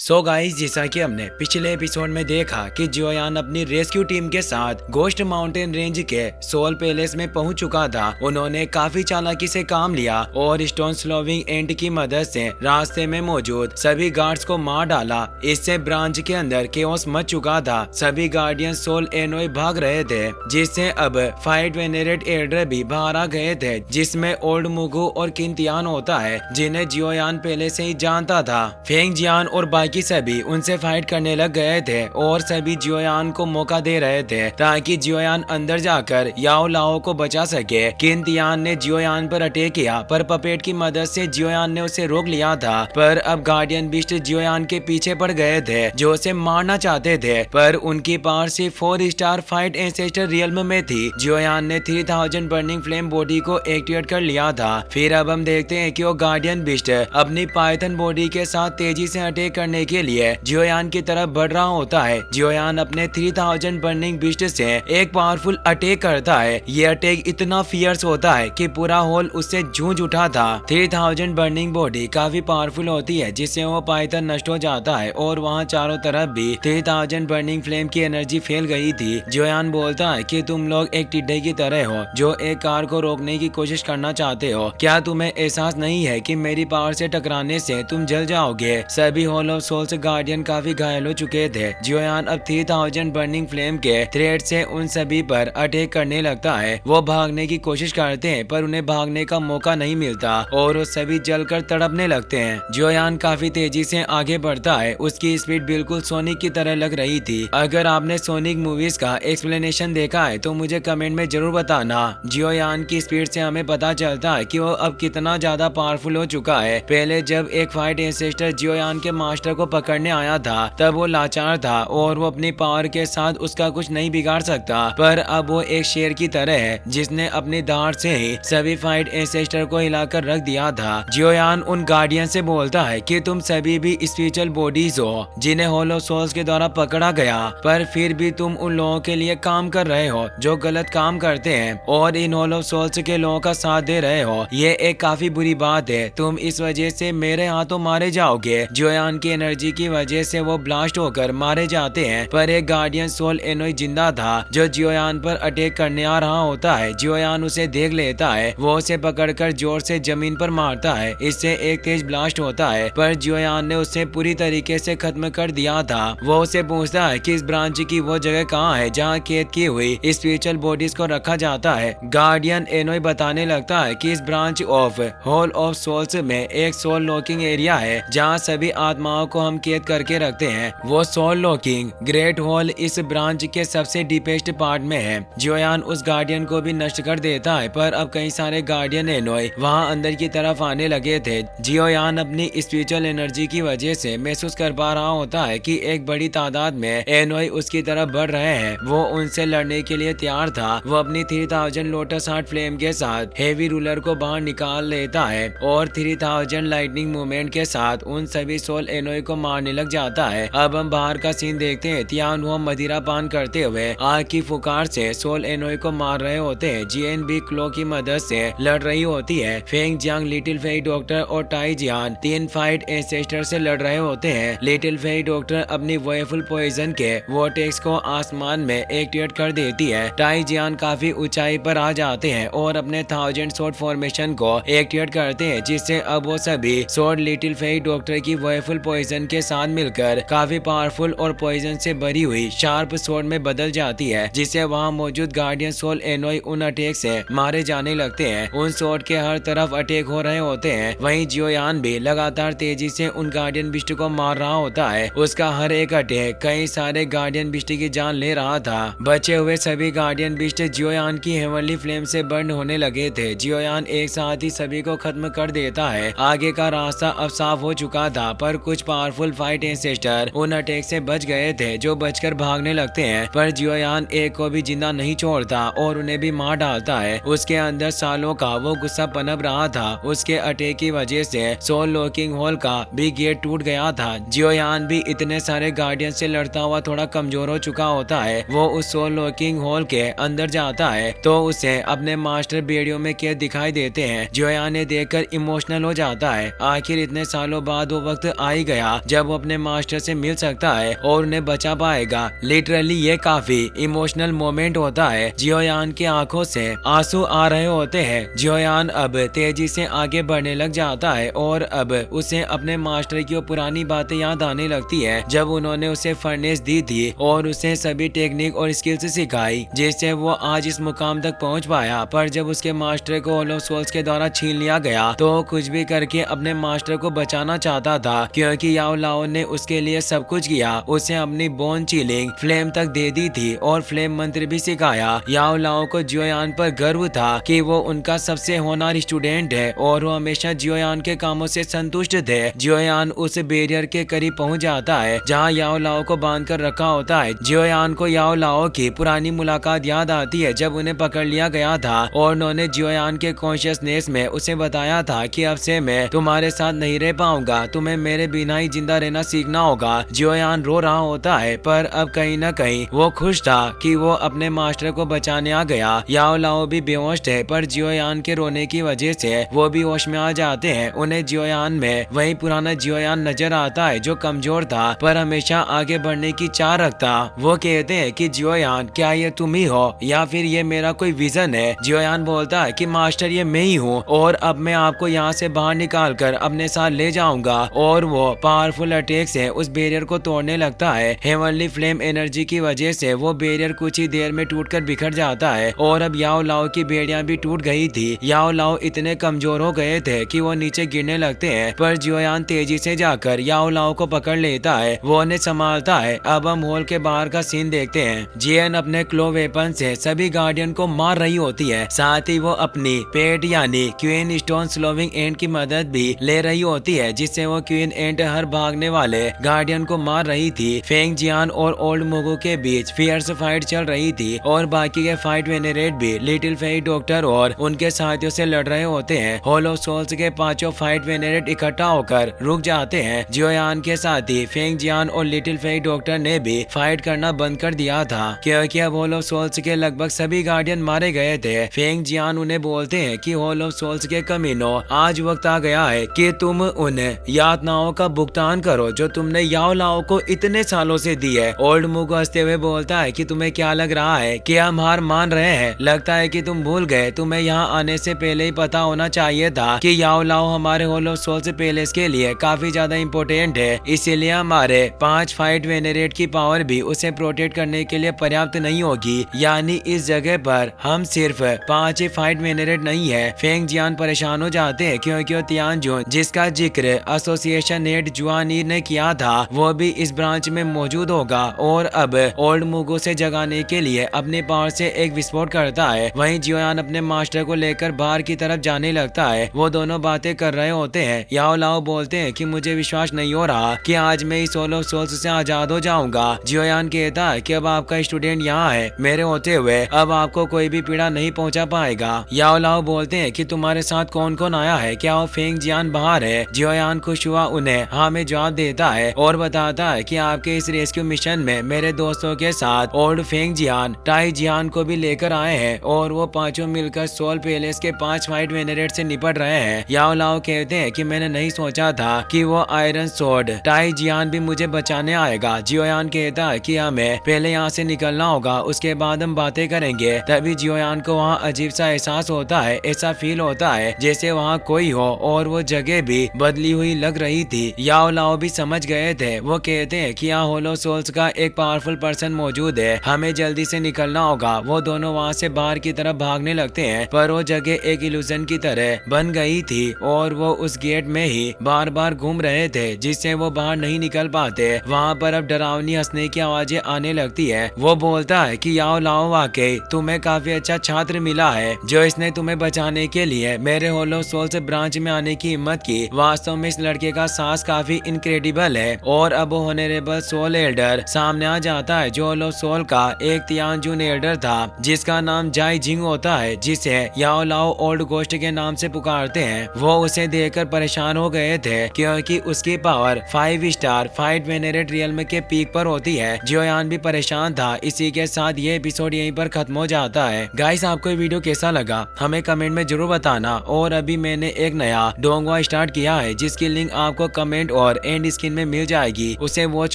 So guys, जैसा कि हमने पिछले एपिसोड में देखा कि जियोयान अपनी रेस्क्यू टीम के साथ गोस्ट माउंटेन रेंज के सोल पैलेस में पहुंच चुका था। उन्होंने काफी चालाकी से काम लिया और स्टोन स्लोविंग एंट की मदद से रास्ते में मौजूद सभी गार्ड्स को मार डाला। इससे ब्रांच के अंदर केओस मच चुका था। सभी गार्डियन सोल एनोई भाग रहे थे, जिससे अब फाइट वेनेरेट एल्डर भी बाहर आ गए थे, जिसमें ओल्ड मुगु और किंतियान होता है, जिन्हें जियोयान पहले से ही जानता था। फेंग जियान और बाकी सभी उनसे फाइट करने लग गए थे और सभी जियोयान को मौका दे रहे थे ताकि जियोयान अंदर जाकर याओ लाओ को बचा सके। किंतियान ने जियोयान पर अटैक किया, पर पपेट की मदद से जियोयान ने उसे रोक लिया था। पर अब गार्डियन बिस्ट जियोयान के पीछे पड़ गए थे, जो उसे मारना चाहते थे, पर उनकी पावर सिर्फ 4 स्टार फाइट एंसेस्टर रियल्म में थी। जियोयान ने 3000 बर्निंग फ्लेम बॉडी को एक्टिवेट कर लिया था। फिर अब हम देखते हैं कि वो गार्डियन बिस्ट अपनी पाइथन बॉडी के साथ तेजी से अटैक करने के लिए जियोयान की तरफ बढ़ रहा होता है। जियोयान अपने 3000 बर्निंग बिस्ट से एक पावरफुल अटैक करता है। ये अटैक इतना फियर्स होता है कि पूरा हॉल उससे जूझ उठा था। 3000 बर्निंग बॉडी काफी पावरफुल होती है, जिससे वो पाइथन नष्ट हो जाता है और वहाँ चारों तरफ भी 3000 बर्निंग फ्लेम की एनर्जी फैल गई थी। जियोयान बोलता है कि तुम लोग एक टिड्डे की तरह हो जो एक कार को रोकने की कोशिश करना चाहते हो। क्या तुम्हें एहसास नहीं है कि मेरी पावर से टकराने से तुम जल जाओगे? सभी हॉल ऑफ सोल्स गार्डियन काफी घायल हो चुके थे। जियोयान अब 3000 बर्निंग फ्लेम के थ्रेड से उन सभी पर अटैक करने लगता है। वो भागने की कोशिश करते हैं, पर उन्हें भागने का मौका नहीं मिलता और वो सभी जलकर तड़पने लगते हैं। जियोयान काफी तेजी से आगे बढ़ता है। उसकी स्पीड बिल्कुल सोनिक की तरह लग रही थी। अगर आपने सोनिक मूवीज का एक्सप्लेनेशन देखा है तो मुझे कमेंट में जरूर बताना। जियोयान की स्पीड से हमें पता चलता है कि वो अब कितना ज्यादा पावरफुल हो चुका है। पहले जब एक फाइट एंसेस्टर जियोयान के मास्टर को पकड़ने आया था तब वो लाचार था और वो अपनी पावर के साथ उसका कुछ नहीं बिगाड़ सकता, पर अब वो एक शेर की तरह है जिसने अपनी दाढ़ से ही सभी फाइट एंसेस्टर को हिलाकर रख दिया था। जियोयान उन गार्डियन से बोलता है कि तुम सभी भी स्पिरिचुअल बॉडीज हो जिन्हें हॉल ऑफ सोल्स के द्वारा पकड़ा गया, पर फिर भी तुम उन लोगों के लिए काम कर रहे हो जो गलत काम करते हैं और इन हॉल ऑफ सोल्स के लोगों का साथ दे रहे हो। ये एक काफी बुरी बात है। तुम इस वजह से मेरे हाथों मारे जाओगे। जियोयान की एनर्जी की वजह से वो ब्लास्ट होकर मारे जाते हैं, पर एक गार्डियन सोल एनोई जिंदा था जो जियोयान पर अटैक करने आ रहा होता है। जियोयान उसे देख लेता है। वो उसे पकड़कर जोर से जमीन पर मारता है। इससे एक तेज ब्लास्ट होता है, पर जियोयान ने उसे पूरी तरीके से खत्म कर दिया था। वो उसे पूछता है कि इस ब्रांच की वो जगह कहाँ है जहाँ कैद की हुई स्पिरिचुअल बॉडीज को रखा जाता है। गार्डियन एनोई बताने लगता है कि इस branch of hall of souls में एक सोल लॉकिंग एरिया है जहाँ सभी आत्माओं को हम कैद करके रखते हैं। वो सोल लॉकिंग ग्रेट हॉल इस ब्रांच के सबसे डीपेस्ट पार्ट में है। जियोयान उस गार्डियन को भी नष्ट कर देता है, पर अब कई सारे गार्डियन एनोई वहां अंदर की तरफ आने लगे थे। जियोयान अपनी स्पिरिचुअल एनर्जी की वजह से महसूस कर पा रहा होता है कि एक बड़ी तादाद में एनोई उसकी तरफ बढ़ रहे हैं। वो उनसे लड़ने के लिए तैयार था। वो अपनी 3000 लोटस हार्ट फ्लेम के साथ हेवी रूलर को बाहर निकाल लेता है और 3000 लाइटनिंग मूवमेंट के साथ उन सभी सोल एनोई को मारने लग जाता है। अब हम बाहर का सीन देखते हैं। तियान हुआ मदिरा पान करते हुए आग की फुकार से सोल एनोई को मार रहे होते हैं। जीएन भी क्लो की मदद से लड़ रही होती है। Feng Jiang, little Fei doctor और टाई जियान 3 फाइट एंसेस्टर से लड़ रहे होते हैं। लिटिल फेई डॉक्टर अपनी वोएफुल पॉइजन के वोर्टेक्स को आसमान में एक्टिवेट कर देती है। टाई जियान काफी ऊंचाई पर आ जाते हैं और अपने 1000 सोर्ड फॉर्मेशन को एक्टिवेट करते हैं, जिससे अब वो सभी सोर्ड लिटिल फेई डॉक्टर की वोएफुल पॉइजन के साथ मिलकर काफी पावरफुल और पॉइजन से भरी हुई शार्प सोर्ड में बदल जाती है, जिससे वहां मौजूद गार्डियन सोल एनोई उन अटैक से मारे जाने लगते हैं। उन सोर्ड के हर तरफ अटैक हो रहे होते हैं। वहीं जियोयान भी लगातार तेजी से उन गार्डियन बिस्ट को मार रहा होता है। उसका हर एक अटैक कई सारे गार्डियन बिस्ट की जान ले रहा था। बचे हुए सभी गार्डियन बिस्ट जियोयान की हेवनली फ्लेम से बर्न होने लगे थे। जियोयान एक साथ ही सभी को खत्म कर देता है। आगे का रास्ता अब साफ हो चुका था, पर कुछ पावरफुल फाइट एंसेस्टर उन अटैक से बच गए थे जो बचकर भागने लगते हैं, पर जियोयान एक को भी जिंदा नहीं छोड़ता और उन्हें भी मार डालता है। उसके अंदर सालों का वो गुस्सा पनप रहा था। उसके अटैक की वजह से सोल लॉकिंग हॉल का भी गेट टूट गया था। जियोयान भी इतने सारे गार्डियन से लड़ता हुआ थोड़ा कमजोर हो चुका होता है। वो उस सोल लॉकिंग हॉल के अंदर जाता है तो उसे अपने मास्टर बेड़ियों में कैद दिखाई देते हैं। जियोयान ने देखकर इमोशनल हो जाता है। आखिर इतने सालों बाद वो वक्त आ ही गया होगा जब वो अपने मास्टर से मिल सकता है और उन्हें बचा पाएगा। लिटरली ये काफी इमोशनल मोमेंट होता है। जियोयान की आंखों से आंसू आ रहे होते हैं। जियोयान अब तेजी से आगे बढ़ने लग जाता है और अब उसे अपने मास्टर की वो पुरानी बातें याद आने लगती है जब उन्होंने उसे फर्नेस दी थी और उसे सभी टेक्निक और स्किल्स सिखाई जिससे वो आज इस मुकाम तक पहुंच पाया। पर जब उसके मास्टर को होलो सोल्स के द्वारा छीन लिया गया तो कुछ भी करके अपने मास्टर को बचाना चाहता था क्योंकि याओ लाओ ने उसके लिए सब कुछ किया। उसे अपनी बोन चीलिंग फ्लेम तक दे दी थी और फ्लेम मंत्र भी सिखाया। याओ लाओ को जियोयान पर गर्व था कि वो उनका सबसे होनहार स्टूडेंट है और वो हमेशा जियोयान के कामों से संतुष्ट थे। जियोयान उस बैरियर के करीब पहुंच जाता है जहां याओ लाओ को बांध कर रखा होता है। जियोयान को याओ लाओ की पुरानी मुलाकात याद आती है जब उन्हें पकड़ लिया गया था और उन्होंने जियोयान के कॉन्शियसनेस में उसे बताया था कि अब से मैं तुम्हारे साथ नहीं रह पाऊंगा, तुम्हें मेरे बिना ही जिंदा रहना सीखना होगा। जियोयान रो रहा होता है पर अब कहीं न कहीं वो खुश था कि वो अपने मास्टर को बचाने आ गया। याओ लाओ भी बेहोश है पर जियोयान के रोने की वजह से वो भी होश में आ जाते हैं। उन्हें जियोयान में वही पुराना जियोयान नजर आता है जो कमजोर था पर हमेशा आगे बढ़ने की चाह रखता। वो कहते हैं कि जियोयान क्या ये तुम ही हो या फिर ये मेरा कोई विजन है। जियोयान बोलता है कि मास्टर ये मैं ही हूँ और अब मैं आपको यहाँ से बाहर निकाल कर अपने साथ ले जाऊंगा और वो पावरफुल अटैक से उस बैरियर को तोड़ने लगता है। हेवनली फ्लेम एनर्जी की वजह से वो बैरियर कुछ ही देर में टूटकर बिखर जाता है और अब याओ लाओ की बेड़ियां भी टूट गई थी। याओ लाओ इतने कमजोर हो गए थे कि वो नीचे गिरने लगते हैं पर जियोयान तेजी से जाकर याओ लाओ को पकड़ लेता है, वो उन्हें संभालता है। अब हम हॉल के बाहर का सीन देखते हैं। जियन अपने क्लो वेपन से सभी गार्डियन को मार रही होती है, साथ ही वो अपनी पेट यानी क्वीन स्टोन स्लोविंग एंट की मदद भी ले रही होती है जिससे वो क्वीन एंट हर भागने वाले गार्डियन को मार रही थी। फेंग जियान और ओल्ड मोगो के बीच फियर्स फाइट चल रही थी और बाकी के फाइट वेनेरेट भी लिटिल फेई डॉक्टर और उनके साथियों से लड़ रहे होते हैं। होलो सोल्स के पांचों फाइट वेनेरेट इकट्ठा होकर रुक जाते हैं। जियोयान के साथ ही फेंग जियान और लिटिल फेई डॉक्टर ने भी फाइट करना बंद कर दिया था क्योंकि अब होलो सोल्स के लगभग सभी गार्डियन मारे गए थे। फेंग जियान उन्हें बोलते हैं कि होलो सोल्स के कमीनों, आज वक्त आ गया है कि तुम उन यातनाओं का भुगतान करो जो तुमने याओ लाओ को इतने सालों से दी है। ओल्ड मुगो हंसते हुए बोलता है कि तुम्हें क्या लग रहा है कि हम हार मान रहे हैं? लगता है कि तुम भूल गए, तुम्हें यहाँ आने से पहले ही पता होना चाहिए था कि याओ लाओ हमारे होलो सोल्स पैलेस के लिए काफी ज्यादा इम्पोर्टेंट है, इसीलिए हमारे 5 फाइट वेनेरेट की पावर भी उसे प्रोटेक्ट करने के लिए पर्याप्त नहीं होगी। यानी इस जगह पर हम सिर्फ 5 ही फाइट वेनेरेट नहीं है। फेंग जियान परेशान हो जाते हैं क्योंकि तियानजुन जिसका जिक्र एसोसिएशन हेड जुआनी ने किया था वो भी इस ब्रांच में मौजूद होगा और अब ओल्ड मुगो से जगाने के लिए अपने पावर से एक विस्फोट करता है। वहीं जियोयान अपने मास्टर को लेकर बाहर की तरफ जाने लगता है। वो दोनों बातें कर रहे होते हैं। याओ लाओ बोलते हैं कि मुझे विश्वास नहीं हो रहा कि आज मैं इस होलो सोल्स से आजाद हो जाऊंगा। जियोयान कहता है कि अब आपका स्टूडेंट यहाँ है, मेरे होते हुए अब आपको कोई भी पीड़ा नहीं पहुँचा पाएगा। याओ लाओ बोलते हैं कि तुम्हारे साथ कौन कौन आया है, क्या वो फेंग जियान बाहर है? जियोयान खुश हुआ उन्हें हाँ में जवाब देता है और बताता है कि आपके इस रेस्क्यू मिशन में मेरे दोस्तों के साथ ओल्ड फेंग जियान, टाई जियान को भी लेकर आए हैं और वो पांचों मिलकर सोल पैलेस के 5 फाइट वेनेरेट से निपट रहे हैं। याओ लाओ कहते हैं कि मैंने नहीं सोचा था कि वो आयरन सोर्ड टाई जियान भी मुझे बचाने आएगा। जियोयान कहता है कि हमें पहले यहाँ से निकलना होगा, उसके बाद हम बातें करेंगे। तभी जियोयान को वहाँ अजीब सा एहसास होता है, ऐसा फील होता है जैसे वहाँ कोई हो और वो जगह भी बदली हुई लग रही थी। याओ लाओ भी समझ गए थे। वो कहते हैं कि यहाँ होलो सोल्स का एक पावरफुल पर्सन मौजूद है, हमें जल्दी से निकलना होगा। वो दोनों वहाँ से बाहर की तरफ भागने लगते हैं पर वो जगह एक इल्यूजन की तरह बन गई थी और वो उस गेट में ही बार बार घूम रहे थे जिससे वो बाहर नहीं निकल पाते। वहाँ पर अब डरावनी हंसने की आवाजें आने लगती है। वो बोलता है कि याओ लाओ वाकई तुम्हें काफी अच्छा छात्र मिला है जो इसने तुम्हें बचाने के लिए मेरे होलो सोल्स ब्रांच में आने की हिम्मत की। वास्तव में इस लड़के का साहस काफी इनक्रेडिबल है। और अब होनरेबल सोल एल्डर सामने आ जाता है जो होलो सोल का एक तियानजुन एल्डर था जिसका नाम जाई जिंग होता है, जिसे याओ लाओ ओल्ड गोस्ट के नाम से पुकारते हैं। वो उसे देखकर परेशान हो गए थे क्योंकि उसकी पावर 5 स्टार फाइट वेनेरेट रियल्म के पीक पर होती है। जियोयान भी परेशान था। इसी के साथ ये एपिसोड यहीं पर खत्म हो जाता है। गाइस आपको ये वीडियो कैसा लगा हमें कमेंट में जरूर बताना और अभी मैंने एक नया डोंगवा स्टार्ट किया है जिसकी लिंक आपको कमेंट और एंड स्क्रीन में मिल जाएगी, उसे वॉच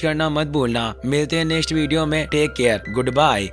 करना मत भूलना। मिलते हैं नेक्स्ट वीडियो में, टेक केयर, गुड बाय।